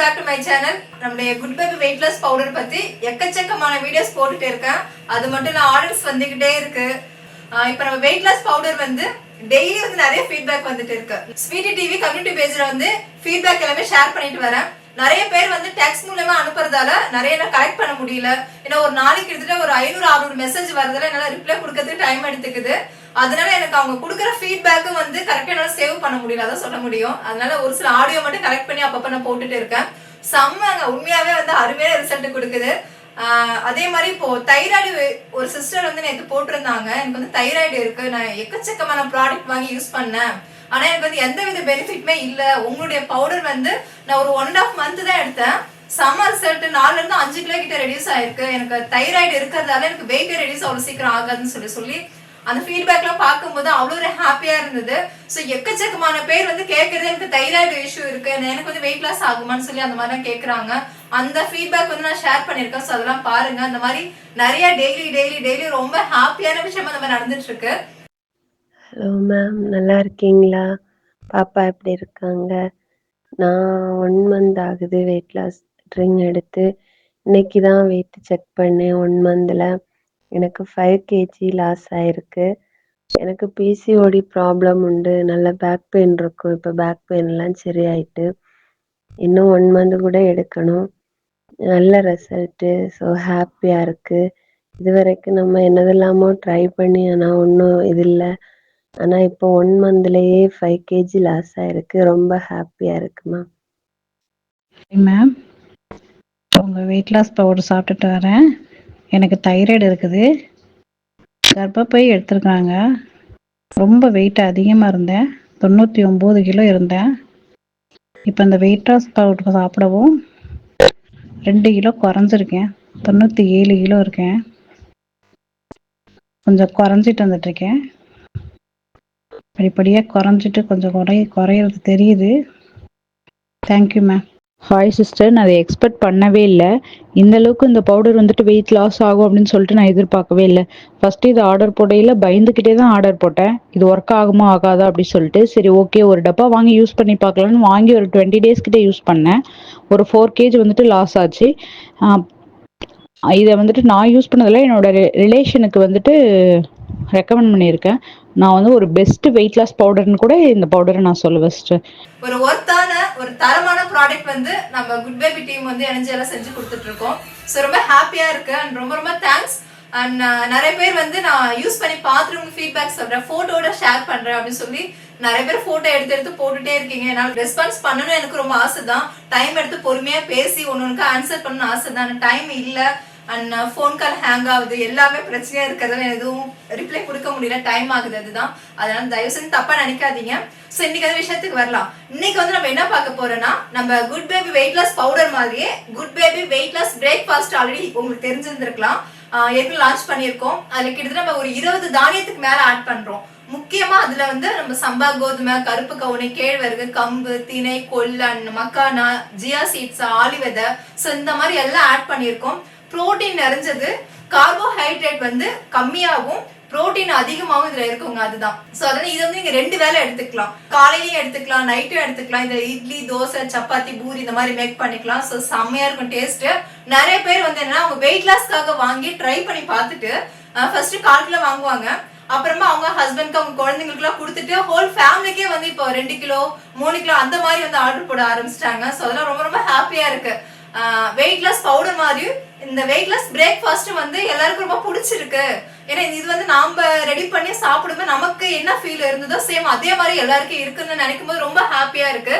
Back to my channel. நம்மளுடைய good baby weight loss powder பத்தி எக்கச்சக்கமான வீடியோஸ் போட்டுட்டே இருக்கேன். அது மட்டும் இல்ல ஆர்டர்ஸ் வந்துகிட்டே இருக்கு. இப்போ நம்ம வெயிட் லாஸ் பவுடர் வந்து டெய்லி வந்து நிறைய ஃபீட்பேக் வந்துட்டு இருக்கு. ஸ்வீட்டி டிவி கம்யூனிட்டி பேஜ்ல வந்து ஃபீட்பேக் எல்லாமே ஷேர் பண்ணிட்டு வரேன். நிறைய பேர் வந்து டெக்ஸ்ட் மூலமா அனுப்புறதால நிறைய கலெக்ட் பண்ண முடியல. ஏன்னா ஒரு நாளைக்கு கிட்டத்தட்ட ஒரு 500-600 மெசேஜ் வரதால என்னால ரிப்ளை கொடுக்கறதுக்கு டைம் எடுத்துக்குது. அதனால எனக்கு அவங்க கொடுக்குற ஃபீட்பேக்கும் வந்து கரெக்டா என்னால சேவ் பண்ண முடியல, அதான் சொல்ல முடியும். அதனால ஒரு சில ஆடியோ மட்டும் கலெக்ட் பண்ணி அப்பப்ப நான் போட்டுட்டு இருக்கேன். செம்மங்க, உண்மையாவே வந்து அருமையான ரிசல்ட் கொடுக்குது. அதே மாதிரி இப்போ தைராய்டு ஒரு சிஸ்டர் வந்து நேற்று போட்டிருந்தாங்க. எனக்கு வந்து தைராய்டு இருக்கு, நான் எக்கச்சக்கமான ப்ராடக்ட் வாங்கி யூஸ் பண்ணேன், ஆனா எனக்கு வந்து எந்த வித பெனிஃபிட்மே இல்ல. உங்களுடைய பவுடர் வந்து நான் ஒரு 1.5 month தான் எடுத்தேன். சம்மர் ரிசல்ட் 4 to 5 கிலோ கிட்ட ரெடியூஸ் ஆயிருக்கு. எனக்கு தைராய்டு இருக்கிறதால எனக்கு வெயிட் ரெடியூஸ் அவ்வளவு சீக்கிரம் ஆகாதுன்னு சொல்லி அந்த ஃபீட்பேக்லாம் பார்க்கும்போது அவ்வளோ ஒரு ஹாப்பியா இருந்தது. ஸோ எக்கச்சக்கமான பேர் வந்து கேட்கறது எனக்கு தைராய்டு இஷ்யூ இருக்கு, எனக்கு வந்து வெயிட் லாஸ் ஆகுமான்னு சொல்லி அந்த மாதிரிலாம் கேட்குறாங்க. அந்த ஃபீட்பேக் வந்து நான் ஷேர் பண்ணியிருக்கேன். ஸோ அதெல்லாம் பாருங்க. அந்த மாதிரி நிறைய டெய்லி ரொம்ப ஹாப்பியான விஷயமா அந்த மாதிரி நடந்துட்டு இருக்கு. ஹலோ மேம், நல்லா இருக்கீங்களா? பாப்பா எப்படி இருக்காங்க? நான் 1 month ஆகுது வெயிட் லாஸ் ட்ரிங்க் எடுத்து. இன்னைக்கு தான் வெயிட் செக் பண்ணேன். 1 monthல எனக்கு 5 kg லாஸ் ஆயிருக்கு. எனக்கு பிசிஓடி ப்ராப்ளம் உண்டு, நல்ல பேக் பெயின் இருக்கும். இப்போ பேக் பெயின்லாம் சரியாயிட்டு. இன்னும் 1 month கூட எடுக்கணும். நல்ல ரிசல்ட்டு. ஸோ ஹாப்பியாக இருக்குது. இது வரைக்கும் நம்ம என்னதெல்லாமோ ட்ரை பண்ணி ஆனால் ஒன்றும் இது இல்லை. ஆனால் இப்போ 1 monthலேயே 5 kg லாஸ் ஆயிருக்கு. ரொம்ப ஹாப்பியாக இருக்குமா மேம். உங்கள் வெயிட் லாஸ் பவுடர் சாப்பிட்டுட்டு வரேன். எனக்கு தைராய்டு இருக்குது, கர்ப்பப்பை எடுத்திருக்காங்க. ரொம்ப வெயிட் அதிகமாக இருந்தேன், 99 கிலோ இருந்தேன். இப்போ இந்த வெயிட் லாஸ் பவுடர் சாப்பிடவும் 2 கிலோ குறைஞ்சிருக்கேன். 97 கிலோ இருக்கேன். கொஞ்சம் குறைஞ்சிட்டு வந்துட்டுருக்கேன். படிப்படியாக குறைஞ்சிட்டு கொஞ்சம் குறையிறது தெரியுது. Thank you ma'am. ஹாய் சிஸ்டர், நான் அதை எக்ஸ்பெக்ட் பண்ணவே இல்லை. இந்த அளவுக்கு இந்த பவுடர் வந்துட்டு வெயிட் லாஸ் ஆகும் அப்படின்னு சொல்லிட்டு நான் எதிர்பார்க்கவே இல்லை. ஃபஸ்ட்டு இது ஆர்டர் போடையில் பயந்துக்கிட்டே தான் ஆர்டர் போட்டேன், இது ஒர்க் ஆகுமா ஆகாதா அப்படின்னு சொல்லிட்டு. சரி ஓகே, ஒரு டப்பா வாங்கி யூஸ் பண்ணி பார்க்கலான்னு வாங்கி ஒரு 20 days கிட்டே யூஸ் பண்ணேன். ஒரு 4 kg வந்துட்டு லாஸ் ஆச்சு. இதை வந்துட்டு நான் யூஸ் பண்ணதில் என்னோட ரிலேஷனுக்கு வந்துட்டு ரெக்கமெண்ட் பண்ணியிருக்கேன். நான் வந்து ஒரு பெஸ்ட் வெயிட் லாஸ் பவுடர்னு கூட இந்த பவுடரை நான் சொல்லுவேன் சிஸ்டர். ஒரு ஒர்த்தான ஒரு தரமான ப்ராடக்ட் வந்து நம்ம குட் பேபி டீம் வந்து இணைஞ்சு எல்லாம் செஞ்சு கொடுத்துட்டு இருக்கோம். ஸோ ரொம்ப ஹாப்பியா இருக்கு அண்ட் ரொம்ப தேங்க்ஸ். அண்ட் நிறைய பேர் வந்து நான் யூஸ் பண்ணி பார்த்துட்டு உங்க ஃபீட்பேக் சொல்றேன், போட்டோட ஷேர் பண்றேன் அப்படின்னு சொல்லி நிறைய பேர் போட்டோ எடுத்து போட்டுட்டே இருக்கீங்க. என்னால் ரெஸ்பான்ஸ் பண்ணணும் எனக்கு ரொம்ப ஆசை தான். டைம் எடுத்து பொறுமையா பேசி ஒன்னொன்னுக்கு ஆன்சர் பண்ணணும் ஆசை தான். டைம் இல்லை அண்ட் ஃபோன் கால் ஹேங் ஆகுது, எல்லாமே பிரச்சனையா இருக்கிறதால எதுவும் ரிப்ளை கொடுக்க முடியல, டைம் ஆகுது. அதுதான், அதனால தயவு செஞ்சு தப்பா நினைக்காதீங்க. ஸோ இன்னைக்கு அந்த விஷயத்துக்கு வரலாம். இன்னைக்கு வந்து நம்ம என்ன பார்க்க போறோம்னா, நம்ம குட் பேபி வெயிட் லாஸ் பவுடர் மாதிரியே good baby weight loss breakfast already உங்களுக்கு தெரிஞ்சிருந்திருக்கலாம், ஏற்கனவே லான்ச் பண்ணியிருக்கோம். அதுல கிட்டத்தட்ட நம்ம ஒரு 20 தானியத்துக்கு மேல ஆட் பண்றோம். முக்கியமா அதுல வந்து நம்ம சம்பா கோதுமை, கருப்பு கவுனி, கேழ்வரகு, கம்பு, திணை, கொல்லன், மக்கானா, ஜியா சீட்ஸ், ஆலிவிதை, ஸோ இந்த மாதிரி எல்லாம் ஆட் பண்ணியிருக்கோம். புரோட்டீன் நிறைஞ்சது, கார்போஹைட்ரேட் வந்து கம்மியாகவும் புரோட்டீன் அதிகமாகவும் இதுல இருக்குங்க. அதுதான். சோ அதனால இதை வந்து நீங்க 2 வேளை எடுத்துக்கலாம். காலையிலயும் எடுத்துக்கலாம், நைட்டும் எடுத்துக்கலாம். இந்த இட்லி, தோசை, சப்பாத்தி, பூரி இந்த மாதிரி மேக் பண்ணிக்கலாம். ஸோ செம்மையா இருக்கும் டேஸ்ட். நிறைய பேர் வந்து என்னன்னா அவங்க வெயிட் லாஸ்க்காக வாங்கி ட்ரை பண்ணி பார்த்துட்டு ஃபர்ஸ்ட் 1/4 கிலோ வாங்குவாங்க. அப்புறமா அவங்க ஹஸ்பண்ட்க்கு அவங்க குழந்தைங்களுக்கு எல்லாம் கொடுத்துட்டு ஹோல் ஃபேமிலிக்கே வந்து இப்போ 2 கிலோ 3 கிலோ அந்த மாதிரி வந்து ஆர்டர் போட ஆரம்பிச்சிட்டாங்க. ஸோ அதெல்லாம் ரொம்ப ஹாப்பியா இருக்கு. வெயிட் லாஸ் பவுடர் மாதிரி இந்த வெயிட் லாஸ் பிரேக்ஃபாஸ்ட் வந்து எல்லாருக்கும் ரொம்ப பிடிச்சிருக்கு. ஏன்னா இது வந்து நாம ரெடி பண்ணி சாப்பிடும்போது நமக்கு என்ன ஃபீல் இருந்ததோ சேம் அதே மாதிரி எல்லாருக்கும் இருக்குன்னு நினைக்கும் போது ரொம்ப ஹாப்பியா இருக்கு.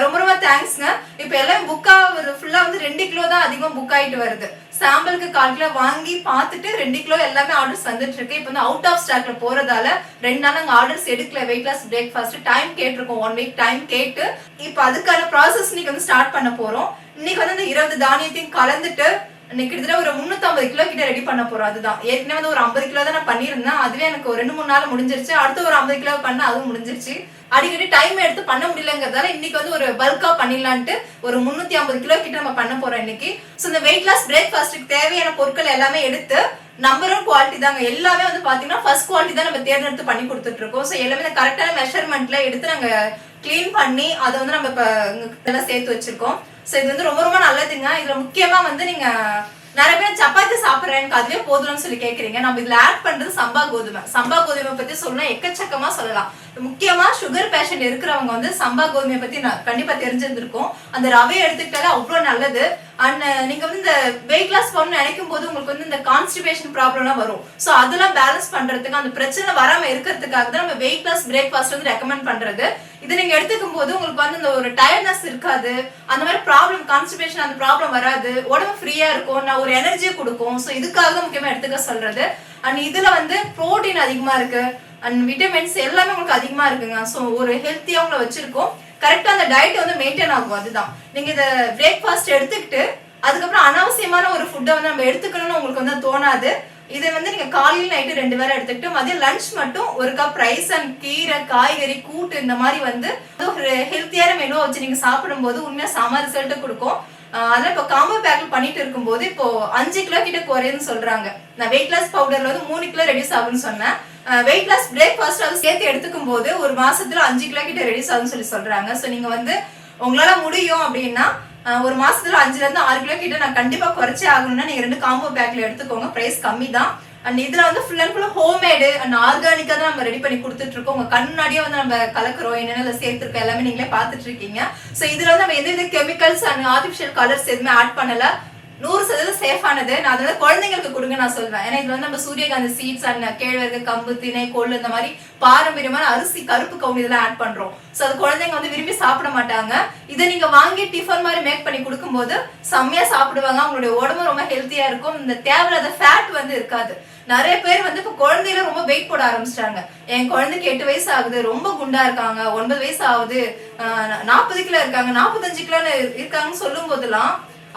ரொம்ப தேங்க்ஸ்ங்க. இப்போ எல்லாம் புக் ஆகுது, ஃபுல்லா வந்து 2 கிலோ தான் அதிகமாக புக் ஆகிட்டு வருது. சாம்பிளுக்கு 1/4 கிலோ வாங்கி பார்த்துட்டு 2 கிலோ எல்லாமே ஆர்டர்ஸ் வந்துட்டு இருக்கு. இப்போ வந்து அவுட் ஆஃப் ஸ்டாக்ல போறதால 2 நாள் நாங்கள் ஆர்டர்ஸ் எடுக்கல. வெயிட் லாஸ் பிரேக்ஃபாஸ்ட் டைம் கேட்டிருக்கோம், 1 week டைம் கேட்டு இப்போ அதுக்கான ப்ராசஸ் இன்னைக்கு வந்து ஸ்டார்ட் பண்ண போறோம். இன்னைக்கு வந்து இந்த 20 தானியத்தையும் கலந்துட்டு இன்னைக்கு கிட்டத்தட்ட ஒரு 350 கிலோ கிட்ட ரெடி பண்ண போறோம். அதுதான், ஏற்கனவே வந்து ஒரு 50 கிலோ தான் நான் பண்ணியிருந்தேன். அதுவே எனக்கு ஒரு 2-3 நாள் முடிஞ்சிருச்சு. அடுத்து ஒரு 50 கிலோ பண்ண அதுவும் முடிஞ்சிருச்சு. அடிக்கடி டைம் எடுத்து பண்ண முடியலங்கிறதால இன்னைக்கு வந்து ஒரு பல்கா பண்ணிடலான்ட்டு ஒரு 350 கிலோ கிட்ட நம்ம பண்ண போறோம் இன்னைக்கு. ஸோ இந்த வெயிட் லாஸ் பிரேக்ஃபாஸ்ட்டுக்கு தேவையான பொருட்கள் எல்லாமே எடுத்து நம்பர் 1 குவாலிட்டி தாங்க. எல்லாமே வந்து பாத்தீங்கன்னா ஃபர்ஸ்ட் குவாலிட்டி தான் நம்ம தேர்ந்தெடுத்து பண்ணி கொடுத்துட்டு இருக்கோம். ஸோ எல்லாமே கரெக்டான மெஷர்மெண்ட்ல எடுத்து நாங்க கிளீன் பண்ணி அதை வந்து நம்ம இப்போ இதெல்லாம் சேர்த்து வச்சிருக்கோம். ஸோ இது வந்து ரொம்ப ரொம்ப நல்லதுங்க. இதுல முக்கியமா வந்து நீங்க நிறைய பேர் சப்பாத்தி சாப்பிட்றேன் எனக்கு அதுவே போதும்னு சொல்லி கேட்குறீங்க. நம்ம இதுல ஆட் பண்றது சம்பா கோதுமை. சம்பா கோதுமை பத்தி சொல்லணும் எக்கச்சக்கமா சொல்லலாம். முக்கியமா சுகர் பேஷண்ட் இருக்கிறவங்க வந்து சம்பா கோதுமையை பத்தி கண்டிப்பா தெரிஞ்சிருந்திருக்கும். அந்த ரவையை எடுத்துக்கிட்டாலே அவ்வளவு நல்லது. அண்ட் நீங்க வந்து இந்த வெயிட் லாஸ் பண்ணணும்னு நினைக்கும் போது உங்களுக்கு வந்து இந்த கான்ஸ்டிபேஷன் ப்ராப்ளம்லாம் வரும். ஸோ அதெல்லாம் பேலன்ஸ் பண்றதுக்கு அந்த பிரச்சனை வராம இருக்கிறதுக்காக தான் நம்ம வெயிட் லாஸ் பிரேக்ஃபாஸ்ட் வந்து ரெக்கமெண்ட் பண்றது. இதை நீங்க எடுத்துக்கும் போது உங்களுக்கு வந்து இந்த ஒரு டயர்ட்னஸ் இருக்காது, அந்த மாதிரி ப்ராப்ளம் கான்ஸ்டிபேஷன் அந்த ப்ராப்ளம் வராது, உடம்பு ஃப்ரீயா இருக்கும், நான் ஒரு எனர்ஜியை கொடுக்கும். ஸோ இதுக்காக முக்கியமா எடுத்துக்க சொல்றது. அண்ட் இதுல வந்து புரோட்டீன் அதிகமா இருக்கு அண்ட் விட்டமின்ஸ் எல்லாமே உங்களுக்கு அதிகமா இருக்குங்க. ஸோ ஒரு ஹெல்த்தியா உங்களை வச்சிருக்கோம். கரெக்டா அந்த டயட் வந்து மெயின்டைன் ஆகும். அதுதான் நீங்க இதை பிரேக்ஃபாஸ்ட் எடுத்துக்கிட்டு அதுக்கப்புறம் அனாவசியமான ஒரு ஃபுட்டை வந்து நம்ம எடுத்துக்கணும்னு உங்களுக்கு வந்து தோணாது. இதை வந்து நீங்க காலையில் நைட்டு 2 வேளை எடுத்துக்கிட்டு மதியம் லஞ்ச் மட்டும் 1 கப் ரைஸ் அண்ட் கீரை காய்கறி கூட்டு இந்த மாதிரி வந்து ஒரு ஹெல்த்தியான மெனுவை வச்சு நீங்க சாப்பிடும் போது உண்மையா செம ரிசல்ட் கொடுக்கும். அதெல்லாம் இப்போ காம்போ பேக்ல பண்ணிட்டு இருக்கும்போது இப்போ 5 கிலோ கிட்ட குறையுன்னு சொல்றாங்க. நான் வெயிட் லாஸ் பவுடர்ல வந்து 3 கிலோ ரெடியூஸ் ஆகுன்னு சொன்னேன். வெயிட் லாஸ் பிரேக்ஃபாஸ்ட் அது சேர்த்து எடுத்துக்கும் போது ஒரு மாசத்துல 5 கிலோ கிட்ட ரெடியூஸ் ஆகுன்னு சொல்றாங்க. ஸோ நீங்க வந்து உங்களால முடியும் அப்படின்னா ஒரு மாசத்துல 5ல இருந்து 6 கிலோ கிட்ட நான் கண்டிப்பா குறைச்சே ஆகணும்னா நீங்க 2 காம்போ பேக்ல எடுத்துக்கோங்க. பிரைஸ் கம்மி தான். அண்ட் இதுல வந்து full and full homemade and ஆர்கானிக்கா தான் நம்ம ரெடி பண்ணி கொடுத்துட்டு இருக்கோம். உங்க கண்ணாடியே வந்து நம்ம கலக்குறோம், என்னென்ன சேர்த்துருக்கோம் எல்லாமே நீங்களே பார்த்துட்டு இருக்கீங்க. ஸோ இதுல வந்து நம்ம எந்த கெமிக்கல்ஸ் அண்ட் ஆர்டிஃபிஷியல் கலர்ஸ் எதுவுமே ஆட் பண்ணல. 100% சேஃபானது. நான் அதனால குழந்தைங்களுக்கு கொடுங்க நான் சொல்வேன். ஏன்னா இது வந்து நம்ம சூரியகாந்தி சீட்ஸ் அண்ட் கேழ்வரகு கம்பு திணை கொள்ளு இந்த மாதிரி பாரம்பரியமான அரிசி கருப்பு கவுனி இதெல்லாம் ஆட் பண்றோம். ஸோ அது குழந்தைங்க வந்து விரும்பி சாப்பிட மாட்டாங்க. இதை நீங்க வாங்கி டிஃபன் மாதிரி மேக் பண்ணி கொடுக்கும்போது செம்மையா சாப்பிடுவாங்க. அவங்களுடைய உடம்பு ரொம்ப ஹெல்த்தியா இருக்கும். இந்த தேவையில்லாத ஃபேட் வந்து இருக்காது. நிறைய பேர் வந்து இப்ப குழந்தையில ரொம்ப வெயிட் போட ஆரம்பிச்சிட்டாங்க. என் குழந்தைக்கு 8 வயசு ஆகுது, ரொம்ப குண்டா இருக்காங்க, 9 வயசு ஆகுது, 40 கிலோ இருக்காங்க, 45 கிலோ இருக்காங்கன்னு சொல்லும் போதெல்லாம்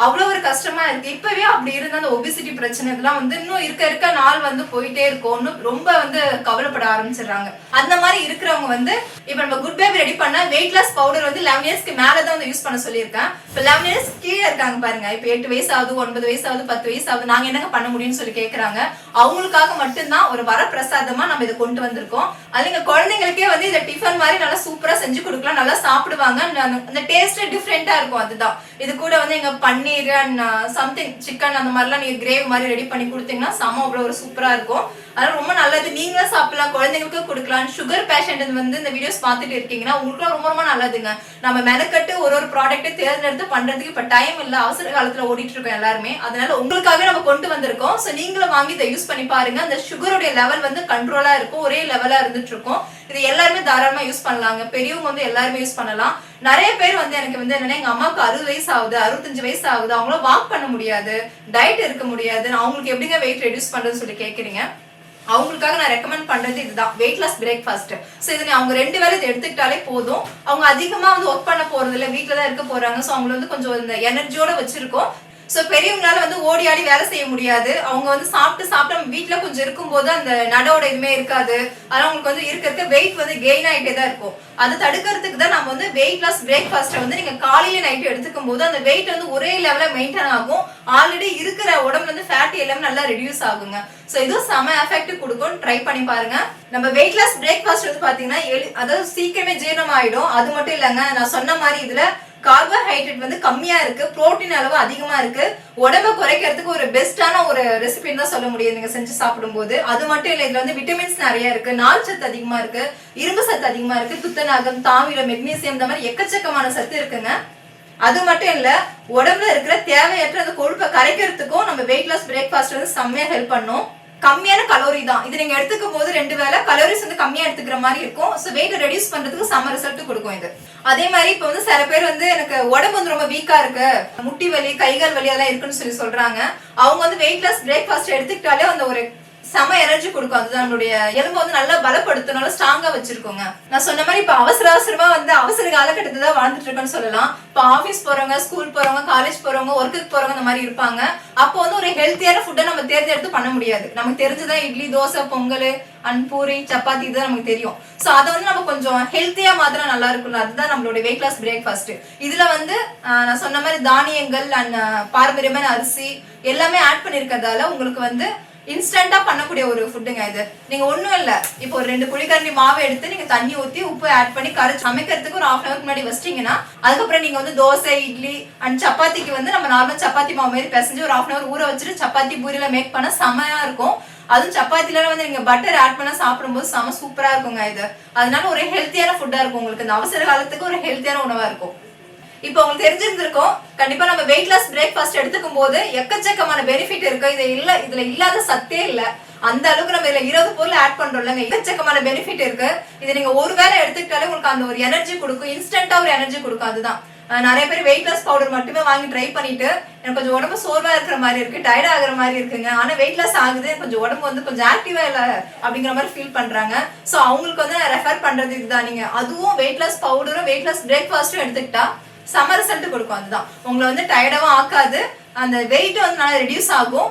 அவ்வளவு ஒரு கஷ்டமா இருக்கு. இப்பவே அப்படி இருந்த அந்த ஒபிசிட்டி பிரச்சனை இதெல்லாம் வந்து இன்னும் இருக்க நாள் வந்து போயிட்டே இருக்கும்னு ரொம்ப வந்து கவலைப்பட ஆரம்பிச்சிடுறாங்க. அந்த மாதிரி இருக்கிறவங்க வந்து இப்ப நம்ம குட் பேபி ரெடி பண்ண வெயிட் லாஸ் பவுடர் வந்து 11 இயர்ஸ்க்கு மேலதான் வந்து யூஸ் பண்ண சொல்லியிருக்கேன். இப்ப 11 இயர்ஸ் கீழே இருக்காங்க பாருங்க, இப்ப 8 வயசு ஆகுது, 9 வயசு ஆகுது, 10 வயசு ஆகுது, நாங்க என்னங்க பண்ண முடியும்னு சொல்லி கேக்குறாங்க. அவங்களுக்காக மட்டும்தான் ஒரு வரப்பிரசாதமா நம்ம இதை கொண்டு வந்திருக்கோம். அது நீங்க குழந்தைங்களுக்கே வந்து இதை டிஃபன் மாதிரி நல்லா சூப்பரா செஞ்சு கொடுக்கலாம், நல்லா சாப்பிடுவாங்க. அந்த டேஸ்ட் டிஃப்ரெண்டா இருக்கும். அதுதான் இது கூட வந்து எங்க பன்னீர் அண்ட் சம்திங் சிக்கன் அந்த மாதிரிலாம் நீங்க கிரேவி மாதிரி ரெடி பண்ணி கொடுத்தீங்கன்னா செம அவ்வளோ ஒரு சூப்பரா இருக்கும். அதனால ரொம்ப நல்லது. நீங்களும் சாப்பிடலாம், குழந்தைங்களுக்கும் கொடுக்கலாம். சுகர் பேஷண்ட் வந்து இந்த வீடியோஸ் பார்த்துட்டு இருக்கீங்கன்னா உங்களுக்கு ரொம்ப ரொம்ப நல்லதுங்க. நம்ம மெனக்கட்டு ஒரு ப்ராடக்ட்டை தேர்ந்தெடுத்து பண்றதுக்கு இப்ப டைம் இல்ல, அவசர காலத்துல ஓடிட்டு இருக்கோம் எல்லாருமே. அதனால உங்களுக்காக நம்ம கொண்டு வந்திருக்கோம். ஸோ நீங்களும் வாங்கி இதை யூஸ் பண்ணி பாருங்க. அந்த சுகருடைய லெவல் வந்து கண்ட்ரோலா இருக்கும், ஒரே லெவலா இருந்துட்டு இருக்கும். இது எல்லாருமே தாராளமா யூஸ் பண்ணலாங்க. பெரியவங்க வந்து எல்லாருமே யூஸ் பண்ணலாம். நிறைய பேர் வந்து எனக்கு வந்து என்னன்னா எங்க அம்மாவுக்கு 60 வயசு ஆகுது, 65 வயசு ஆகுது, அவங்கள வாக் பண்ண முடியாது, டயட் இருக்க முடியாது, அவங்களுக்கு எப்படிங்க வெயிட் ரெடியூஸ் பண்றதுன்னு சொல்லி கேட்குறீங்க. அவங்களுக்காக நான் ரெக்கமெண்ட் பண்றது இதுதான், வெயிட் லாஸ் பிரேக்ஃபாஸ்ட். ஸோ இதை அவங்க 2 வேளை இதை எடுத்துக்கிட்டாலே போதும். அவங்க அதிகமா வந்து ஒர்க் பண்ண போறது இல்லை, வீட்டில தான் இருக்க போறாங்க. ஸோ அவங்களை வந்து கொஞ்சம் இந்த எனர்ஜியோட வச்சிருக்கோம். ஸோ பெரியவங்களால வந்து ஓடி ஆடி வேலை செய்ய முடியாது. அவங்க வந்து சாப்பிட்டு நம்ம வீட்டுல கொஞ்சம் இருக்கும்போது அந்த நடோட எதுவுமே இருக்காது. அதனால அவங்களுக்கு வந்து இருக்க வெயிட் வந்து கெயின் ஆகிட்டே தான் இருக்கும். அதை தடுக்கிறதுக்கு தான் நம்ம வந்து வெயிட் லாஸ் பிரேக்ஃபாஸ்ட்டை வந்து நீங்க காலையில நைட்டு எடுத்துக்கும் போது அந்த வெயிட் வந்து ஒரே லெவல மெயின்டைன் ஆகும். ஆல்ரெடி இருக்கிற உடம்புல வந்து ஃபேட் எல்லாமே நல்லா ரெடியூஸ் ஆகுங்க. ஸோ இதுவும் செம எஃபெக்ட் கொடுக்கும். ட்ரை பண்ணி பாருங்க. நம்ம வெயிட் லாஸ் பிரேக்ஃபாஸ்ட் வந்து பாத்தீங்கன்னா அதாவது சீக்கிரமே ஜீரணம் ஆயிடும். அது மட்டும் இல்லைங்க, நான் சொன்ன மாதிரி இதுல கார்போஹைட்ரேட் வந்து கம்மியா இருக்கு, புரோட்டீன் அளவு அதிகமா இருக்கு. உடம்பை குறைக்கிறதுக்கு ஒரு பெஸ்டான ஒரு ரெசிபின்னு தான் சொல்ல முடியும் நீங்க செஞ்சு சாப்பிடும் போது. அது மட்டும் இல்ல, இதுல வந்து விட்டமின்ஸ் நிறைய இருக்கு, நார் சத்து அதிகமா இருக்கு, இரும்பு சத்து அதிகமா இருக்கு, துத்தநாகம், தாமிரம், மெக்னீசியம் இந்த மாதிரி எக்கச்சக்கமான சத்து இருக்குங்க. அது மட்டும் இல்ல, உடம்புல இருக்கிற தேவையற்ற அந்த கொழுப்பை கரைக்கிறதுக்கும் நம்ம வெயிட் லாஸ் பிரேக்ஃபாஸ்ட் வந்து செம்மையா ஹெல்ப் பண்ணும். கம்மியான கலோரி தான் இது. நீங்க எடுத்துக்கும் போது 2 வேளை கலோரிஸ் வந்து கம்மியா எடுத்துக்கிற மாதிரி இருக்கும். ஸோ வெயிட் ரெடியூஸ் பண்றதுக்கு செம ரிசல்ட் கொடுக்கும் இது. அதே மாதிரி இப்போ வந்து சில பேர் வந்து எனக்கு உடம்பு வந்து ரொம்ப வீக்கா இருக்கு, முட்டி வலி கைகால் வலி அதெல்லாம் இருக்குன்னு சொல்றாங்க. அவங்க வந்து வெயிட் லாஸ் பிரேக்ஃபாஸ்ட் எடுத்துக்கிட்டாலே அந்த ஒரு செம எனர்ஜி கொடுக்கும். அதுதான் நம்மளுடைய எலும்பு வந்து நல்லா பலப்படுத்தும், நல்லா ஸ்ட்ராங்கா வச்சிருக்கோங்க. நான் சொன்ன மாதிரி இப்ப அவசரமா வந்து அவசர காலகட்டத்தை தான் வாழ்ந்துட்டு இருக்கேன்னு சொல்லலாம். இப்போ ஆஃபீஸ் போறவங்க, ஸ்கூல் போறவங்க, காலேஜ் போறவங்க, ஒர்க்குக்கு போறவங்க இந்த மாதிரி இருப்பாங்க. அப்போ வந்து ஒரு ஹெல்த்தியான ஃபுட்டை நம்ம தேர்ந்தெடுத்து பண்ண முடியாது. நமக்கு தெரிஞ்சுதான் இட்லி, தோசை, பொங்கல் அண்ட் பூரி, சப்பாத்தி இதுதான் நமக்கு தெரியும். ஸோ அதை வந்து நம்ம கொஞ்சம் ஹெல்த்தியா மாத்திரம் நல்லா இருக்கும்ல, அதுதான் நம்மளுடைய வெயிட் லாஸ் பிரேக்ஃபாஸ்ட். இதுல வந்து நான் சொன்ன மாதிரி தானியங்கள் அண்ட் பாரம்பரியமான அரிசி எல்லாமே ஆட் பண்ணிருக்கிறதால உங்களுக்கு வந்து இன்ஸ்டன்டா பண்ணக்கூடிய ஒரு ஃபுட்டுங்க இது. நீங்க ஒண்ணும் இல்ல, இப்போ ஒரு 2 புளிக்கரண்டி மாவு எடுத்து நீங்க தண்ணி ஊத்தி உப்பு ஆட் பண்ணி கரைச்சு சமைக்கிறதுக்கு ஒரு 1/2 hour முன்னாடி வச்சிட்டீங்கன்னா அதுக்கப்புறம் நீங்க வந்து தோசை, இட்லி அண்ட் சப்பாத்திக்கு வந்து நம்ம நார்மல் சப்பாத்தி மாவு மாதிரி பிசைஞ்சு ஒரு 1/2 hour ஊற வச்சுட்டு சப்பாத்தி பூரியில மேக் பண்ண செமையா இருக்கும். அதுவும் சப்பாத்தில வந்து நீங்க பட்டர் ஆட் பண்ணா சாப்பிடும்போது செம சூப்பரா இருக்குங்க இது. அதனால ஒரு ஹெல்த்தியான ஃபுட்டா இருக்கும் உங்களுக்கு. இந்த அவசர காலத்துக்கு ஒரு ஹெல்த்தியான உணவா இருக்கும். இப்போ உங்களுக்கு தெரிஞ்சிருந்திருக்கும், கண்டிப்பா நம்ம வெயிட் லாஸ் பிரேக்ஃபாஸ்ட் எடுத்துக்கும் போது எக்கச்சக்கமான பெனிஃபிட் இருக்கு. இதுல இல்லாத சத்தே இல்ல. அந்த அளவுக்கு நம்ம இதுல 20 பொருள் ஆட் பண்றோம்லங்க, எக்கச்சக்கமான பெனிஃபிட் இருக்கு. இது நீங்க ஒரு வேளை எடுத்துக்கிட்டாலே உங்களுக்கு அந்த ஒரு எனர்ஜி கொடுக்கும், இன்ஸ்டன்டா ஒரு எனர்ஜி கொடுக்கும். அதுதான் நிறைய பேர் வெயிட் லாஸ் பவுடர் மட்டுமே வாங்கி ட்ரை பண்ணிட்டு எனக்கு கொஞ்சம் உடம்பு சோர்வா இருக்கிற மாதிரி இருக்கு, டயர்ட் ஆகுற மாதிரி இருக்குங்க, ஆனா வெயிட் லாஸ் ஆகுது, கொஞ்சம் உடம்பு வந்து கொஞ்சம் ஆக்டிவா இல்ல அப்படிங்கிற மாதிரி ஃபீல் பண்றாங்க. சோ அவங்களுக்கு வந்து நான் ரெஃபர் பண்றது இதுதான். நீங்க அதுவும் வெயிட் லாஸ் பவுடரும் வெயிட் லாஸ் பிரேக்ஃபாஸ்டும் எடுத்துக்கிட்டா சம்மர் ரிசல்ட் கொடுக்கும். அதுதான் உங்களை வந்து டயர்டாவும் ஆக்காது, அந்த வெயிட் வந்து நல்லா ரெடியூஸ் ஆகும்,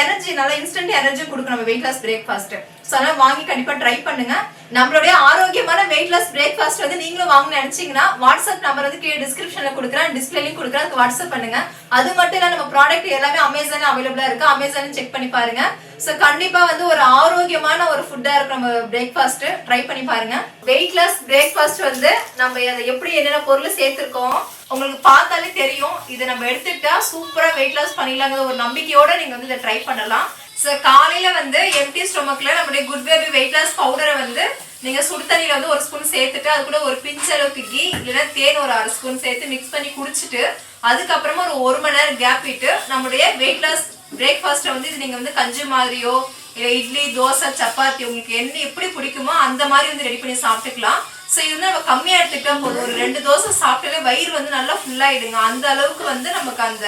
எனர்ஜி நல்லா இன்ஸ்டன்ட் எனர்ஜி கொடுக்கும் நம்ம வெயிட் லாஸ் பிரேக்ஃபாஸ்ட். ஸோ அதெல்லாம் வாங்கி கண்டிப்பா ட்ரை பண்ணுங்க. நம்மளுடைய ஆரோக்கியமான வெயிட் லாஸ் பிரேக்ஃபாஸ்ட் வந்து நீங்களும் வாங்கணும்னு நினைச்சீங்கன்னா வாட்ஸ்அப் நம்பர் வந்து கீழே டிஸ்கிரிப்ஷன்ல கொடுக்குறேன், டிஸ்பிளேலையும் கொடுக்குறேன், அதுக்கு வாட்ஸ்அப் பண்ணுங்க. அது மட்டும் இல்ல நம்ம ப்ராடக்ட் எல்லாமே அமேசான்ல அவைலபிளா இருக்கு, அமேசான் செக் பண்ணி பாருங்க. ஸோ கண்டிப்பா வந்து ஒரு ஆரோக்கியமான ஒரு ஃபுட்டா இருக்கு நம்ம பிரேக்ஃபாஸ்ட், ட்ரை பண்ணி பாருங்க. வெயிட் லாஸ் பிரேக்ஃபாஸ்ட் வந்து நம்ம அதை எப்படி என்னென்ன பொருள் சேர்த்திருக்கோம் உங்களுக்கு பார்த்தாலே தெரியும். இதை நம்ம எடுத்துக்கிட்டா சூப்பரா வெயிட் லாஸ் பண்ணிடலாங்கிற ஒரு நம்பிக்கையோட நீங்க வந்து இதை ட்ரை பண்ணலாம். ஸோ காலையில வந்து எம்டி ஸ்டொமக்ல நம்மளுடைய குட் பேபி வெயிட் லாஸ் பவுடரை வந்து நீங்க சுடு தண்ணியில வந்து 1 ஸ்பூன் சேர்த்துட்டு அது கூட ஒரு பிஞ்ச் அளவுக்கு கீ இல்லைன்னா தேன் ஒரு 1/2 ஸ்பூன் சேர்த்து மிக்ஸ் பண்ணி குடிச்சிட்டு அதுக்கப்புறமா ஒரு 1 மணி நேரம் கேப் விட்டு நம்மளுடைய வெயிட் லாஸ் பிரேக்ஃபாஸ்ட்டை வந்து இது நீங்க வந்து கஞ்சி மாதிரியோ இல்லை இட்லி, தோசை, சப்பாத்தி உங்களுக்கு என்ன எப்படி பிடிக்குமோ அந்த மாதிரி வந்து ரெடி பண்ணி சாப்பிட்டுக்கலாம். ஸோ இது வந்து நம்ம கம்மியாக எடுத்துக்கிட்டா போதும். ஒரு 2 தோசை சாப்பிட்டாலே வயிறு வந்து நல்லா ஃபுல்லாகிடுங்க. அந்த அளவுக்கு வந்து நமக்கு அந்த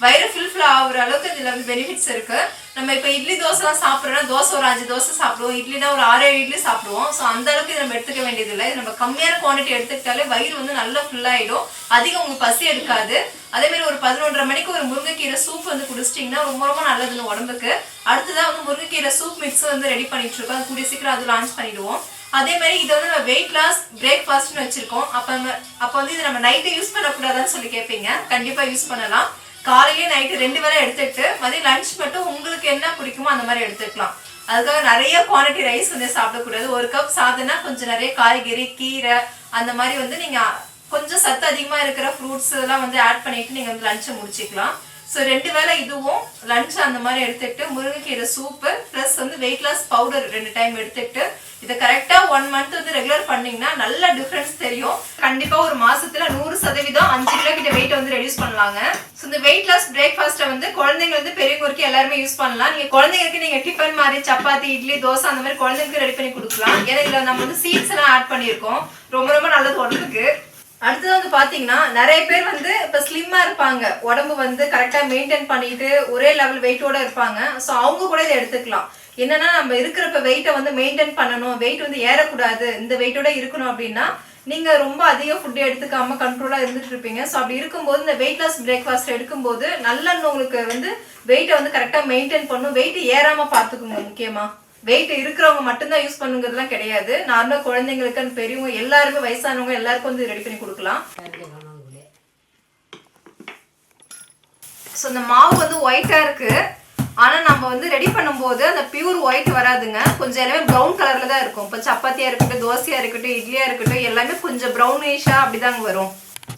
வயிறு ஃபுல் ஆகுற அளவுக்கு இதில் வந்து பெனிஃபிட்ஸ் இருக்கு. நம்ம இப்போ இட்லி தோசைலாம் சாப்பிட்றோம்னா தோசை ஒரு 5 தோசை சாப்பிடுவோம், இட்லினா ஒரு 6-7 இட்லி சாப்பிடுவோம். ஸோ அந்த அளவுக்கு இது நம்ம எடுத்துக்க வேண்டியது இல்லை. இது நம்ம கம்மியான குவான்டிட்டி எடுத்துக்கிட்டாலே வயிறு வந்து நல்லா ஃபுல்லாகிடும், அதிகம் உங்களுக்கு பசி எடுக்காது. அதே மாதிரி ஒரு 11:30 மணிக்கு ஒரு முருங்கைக்கீரை சூப் வந்து குடிச்சிட்டிங்கன்னா ரொம்ப ரொம்ப நல்லது இந்த உடம்புக்கு. அடுத்ததான் வந்து முருங்கைக்கீரை சூப் மிக்ஸ் வந்து ரெடி பண்ணிட்டு இருக்கோம், அது கூடிய சீக்கிரம் அது லான்ச் பண்ணிடுவோம். அதே மாதிரி இதை வந்து நம்ம வெயிட் லாஸ் பிரேக்ஃபாஸ்ட்னு வச்சிருக்கோம். அப்போ வந்து இது நம்ம நைட்டு யூஸ் பண்ணக்கூடாதான்னு சொல்லி கேட்பீங்க. கண்டிப்பா யூஸ் பண்ணலாம். காலையிலேயே நைட்டு 2 வேளை எடுத்துட்டு மதியம் லஞ்ச் மட்டும் உங்களுக்கு என்ன பிடிக்குமோ அந்த மாதிரி எடுத்துக்கலாம். அதுக்காக நிறைய குவான்டிட்டி ரைஸ் வந்து சாப்பிடக்கூடாது. 1 கப் சாதம்னா கொஞ்சம் நிறைய காய்கறி, கீரை அந்த மாதிரி வந்து நீங்க கொஞ்சம் சத்து அதிகமா இருக்கிற ஃப்ரூட்ஸ் எல்லாம் வந்து ஆட் பண்ணிட்டு நீங்க வந்து லஞ்சை முடிச்சுக்கலாம். ஸோ 2 வேளை இதுவும் லஞ்ச் அந்த மாதிரி எடுத்துக்கிட்டு முருங்கைக்கீரை சூப்பு ப்ளஸ் வந்து வெயிட் லாஸ் பவுடர் 2 டைம் எடுத்துக்கிட்டு இதை கரெக்டா 1 மந்த் வந்து ரெகுலர் பண்ணீங்கன்னா நல்ல டிஃபரன்ஸ் தெரியும். கண்டிப்பா ஒரு மாசத்துல 100% 5 கிலோ கிட்ட வெயிட் வந்து ரெடியூஸ் பண்ணலாங்க. ஸோ இந்த வெயிட் லாஸ் பிரேக்ஃபாஸ்ட்டை வந்து குழந்தைங்க வந்து பெரியவங்க வரைக்கும் எல்லாருமே யூஸ் பண்ணலாம். நீங்க குழந்தைங்களுக்கு நீங்க டிஃபன் மாதிரி சப்பாத்தி, இட்லி, தோசை அந்த மாதிரி குழந்தைங்களுக்கு ரெடி பண்ணி கொடுக்கலாம். ஏன்னா இதுல நம்ம வந்து சீட்ஸ் எல்லாம் ஆட் பண்ணியிருக்கோம், ரொம்ப ரொம்ப நல்லது உடம்புக்கு. அடுத்தது வந்து பாத்தீங்கன்னா நிறைய பேர் வந்து இப்ப ஸ்லிம்மா இருப்பாங்க, உடம்பு வந்து கரெக்டா மெயின்டைன் பண்ணிட்டு ஒரே லெவல் வெயிட்டோட இருப்பாங்க. ஸோ அவங்க கூட இதை எடுத்துக்கலாம். என்னன்னா நம்ம இருக்கிறப்ப வெயிட்டை வந்து மெயின்டைன் பண்ணணும், வெயிட் வந்து ஏறக்கூடாது, இந்த வெயிட்டோட இருக்கணும் அப்படின்னா நீங்க ரொம்ப அதிக ஃபுட் எடுத்துக்காம கண்ட்ரோலா இருந்துட்டு இருப்பீங்க. ஸோ அப்படி இருக்கும்போது இந்த வெயிட் லாஸ் பிரேக்ஃபாஸ்ட் எடுக்கும்போது நல்ல உங்களுக்கு வந்து வெயிட்டை வந்து கரெக்டா மெயின்டைன் பண்ணும், வெயிட் ஏறாம பாத்துக்குங்க. முக்கியமா வெயிட் இருக்கிறவங்க மட்டும்தான் யூஸ் பண்ணுங்கிறதுலாம் கிடையாது. நார்மலா குழந்தைங்களுக்கு, பெரியவங்க எல்லாருமே, வயசானவங்க எல்லாருக்கும் வந்து ரெடி பண்ணி கொடுக்கலாம். ஸோ இந்த மாவு வந்து ஒயிட்டா இருக்கு, ஆனா நம்ம வந்து ரெடி பண்ணும்போது அந்த பியூர் ஒயிட் வராதுங்க, கொஞ்சம் எல்லாமே ப்ரௌன் கலர்ல தான் இருக்கும். இப்போ சப்பாத்தியா இருக்கட்டும், தோசையா இருக்கட்டும், இட்லியா இருக்கட்டும், எல்லாமே கொஞ்சம் ப்ரௌனிஷா அப்படிதாங்க வரும்.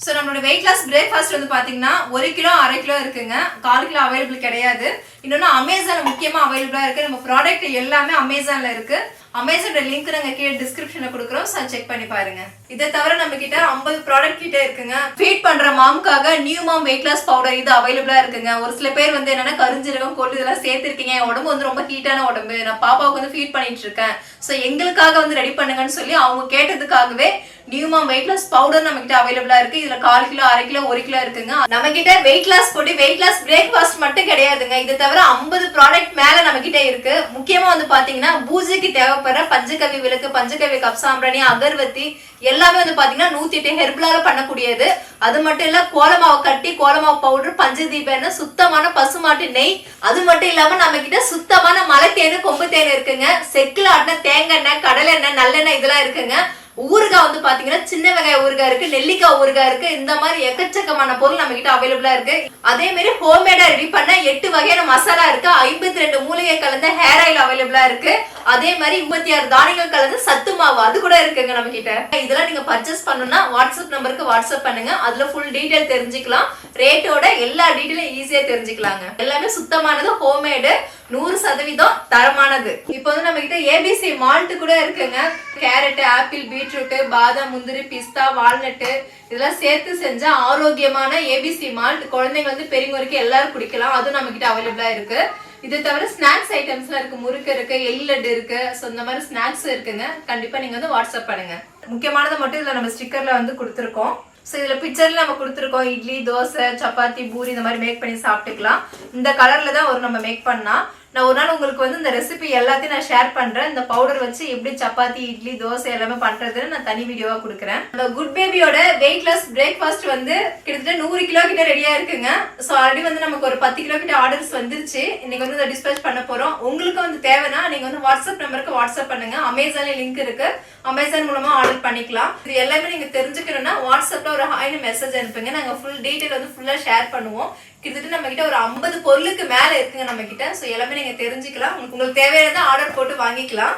ஸோ நம்மளோட வெயிட் லாஸ் பிரேக்ஃபாஸ்ட் வந்து பாத்தீங்கன்னா 1 கிலோ 1/2 கிலோ இருக்குங்க, 1/4 கிலோ அவைலபிள் கிடையாது. இன்னொன்னு அமேசான்ல முக்கியமா அவைலபிளா இருக்கு. நம்ம ப்ராடக்ட் எல்லாமே அமேசான்ல இருக்கு. அமேசானோட லிங்க் நாங்க கீழே டிஸ்கிரிப்ஷன்ல கொடுக்குறோம், ஸோ செக் பண்ணி பாருங்க. இதை தவிர நம்ம கிட்ட 50 ப்ராடக்ட் கிட்ட இருக்குங்க. ஃபீட் பண்ற மாமுக்காக new mom weight loss powder இது அவைலபிளா இருக்குங்க. ஒரு சில பேர் வந்து என்னன்னா கருஞ்சீரகம், கொள்ளு இதெல்லாம் சேர்த்திருக்கீங்க, என் உடம்பு வந்து ரொம்ப ஹீட்டான உடம்பு, நான் பாப்பாவுக்கு வந்து ஃபீட் பண்ணிட்டு இருக்கேன், ஸோ எங்களுக்காக வந்து ரெடி பண்ணுங்கன்னு சொல்லி அவங்க கேட்டதுக்காகவே new mom weight loss powder நம்ம கிட்ட அவைலபிளா இருக்கு. இதுல 1/4 கிலோ, 1/2 கிலோ, 1 கிலோ இருக்குங்க. நம்ம கிட்ட வெயிட் லாஸ் பொடி, வெயிட் லாஸ் பிரேக்ஃபாஸ்ட் மட்டும் கிடையாதுங்க. இதை தவிர 50 ப்ராடக்ட் மேல நம்ம கிட்ட இருக்கு. முக்கியமா வந்து பாத்தீங்கன்னா பூஜைக்கு தேவைப்படுற பஞ்சகவி விளக்கு, பஞ்சகவி கப்சாம்பிராணி, அகர்வத்தி எல்லாமே வந்து பாத்தீங்கன்னா 108 ஹெர்பலால பண்ணக்கூடியது. அது மட்டும் இல்ல கோலமாவு கட்டி, கோலமாவு பவுடர், பஞ்சதீப எண்ணெய், சுத்தமான பசுமாட்டு நெய், அது மட்டும் இல்லாம நம்ம கிட்ட சுத்தமான மலை தேனு, கொம்பு தேன் இருக்குங்க. செக்குல ஆட்டின தேங்காய் எண்ணெய், கடலை எண்ணெய், நல்லெண்ணெய் இதெல்லாம் இருக்குங்க. ஊறுகாய் வந்து பாத்தீங்கன்னா சின்ன வெங்காய ஊறுகாய் இருக்கு, நெல்லிக்காய் ஊறுகாய் இருக்கு. இந்த மாதிரி எக்கச்சக்கமான பொருள் நம்ம கிட்ட அவைலபிளா இருக்கு. அதே மாதிரி ஹோம்மேடா ரெடி பண்ண 8 வகையான மசாலா இருக்கு. 52 மூலிகை கலந்த ஹேர் ஆயில் அவைலபிளா இருக்கு. அதே மாதிரி 36 தானியங்கள் கலந்த சத்து மாவு அது கூட இருக்குங்க நம்ம கிட்ட. இதெல்லாம் நீங்க பர்ச்சேஸ் பண்ணணும்னா வாட்ஸ்அப் நம்பருக்கு வாட்ஸ்அப் பண்ணுங்க. அதுல ஃபுல் டீடைல் தெரிஞ்சுக்கலாம். ரேட்டோட எல்லா டீடைலும் ஈஸியா தெரிஞ்சுக்கலாங்க. எல்லாமே சுத்தமானது, ஹோம்மேடு, 100% தரமானது. இப்போ வந்து நம்ம கிட்ட ஏபிசி மால்ட் கூட இருக்குங்க. கேரட், ஆப்பிள், பீட்ரூட், பாதாம், முந்திரி, பிஸ்தா, வால்நட் இதெல்லாம் சேர்த்து செஞ்ச ஆரோக்கியமான ஏபிசி மால்ட். குழந்தைங்க வந்து பெரியவங்க வரைக்கும் எல்லாரும் குடிக்கலாம். அதுவும் நம்ம கிட்ட அவைலபிளா இருக்கு. இது தவிர ஸ்நாக்ஸ் ஐட்டம்ஸ்லாம் இருக்கு. முறுக்கு இருக்கு, எள்ளு லட்டு இருக்கு. ஸோ இந்த மாதிரி ஸ்நாக்ஸ் இருக்குங்க. கண்டிப்பா நீங்க வந்து வாட்ஸ்அப் பண்ணுங்க. முக்கியமானது மட்டும் இதுல நம்ம ஸ்டிக்கர்ல வந்து கொடுத்துருக்கோம். ஸோ இதில் பிக்சரில் நம்ம கொடுத்துருக்கோம். இட்லி, தோசை, சப்பாத்தி, பூரி இந்த மாதிரி மேக் பண்ணி சாப்பிட்டுக்கலாம். இந்த கலரில் தான் ஒரு நம்ம மேக் பண்ணால். நான் ஒரு நாள் உங்களுக்கு வந்து இந்த ரெசிபி எல்லாத்தையும் நான் ஷேர் பண்ணுறேன். இந்த பவுடர் வச்சு எப்படி சப்பாத்தி, இட்லி, தோசை எல்லாமே பண்ணுறதுன்னு நான் தனி வீடியோவாக கொடுக்குறேன். இந்த குட் பேபியோட வெயிட்லெஸ் பிரேக்ஃபாஸ்ட் வந்து கிட்டத்தட்ட 100 கிலோ கிட்ட ரெடியாக இருக்குங்க. ஸோ ஆல்ரெடி வந்து நமக்கு ஒரு 10 கிலோ கிட்ட ஆர்டர்ஸ் வந்துருச்சு. இன்னைக்கு வந்து இதை டிஸ்பேச் பண்ண போகிறோம். உங்களுக்கு வந்து தேவைன்னா நீங்கள் வந்து வாட்ஸ்அப் நம்பருக்கு வாட்ஸ்அப் பண்ணுங்க. அமேசான்ல லிங்க் இருக்கு. அமேசான் மூலமா ஆர்டர் பண்ணிக்கலாம். இது எல்லாமே நீங்க தெரிஞ்சுக்கணும்னா வாட்ஸ்அப்ல ஒரு ஹாய்னு மெசேஜ் அனுப்புங்க. நாங்க ஃபுல் டீடைல் வந்து ஃபுல்லா ஷேர் பண்ணுவோம். கிட்டத்தட்ட நம்ம கிட்ட ஒரு 50 பொருளுக்கு மேல இருக்குங்க நம்ம கிட்ட. ஸோ எல்லாமே நீங்க தெரிஞ்சுக்கலாம். உங்களுக்கு தேவையானதை ஆர்டர் போட்டு வாங்கிக்கலாம்.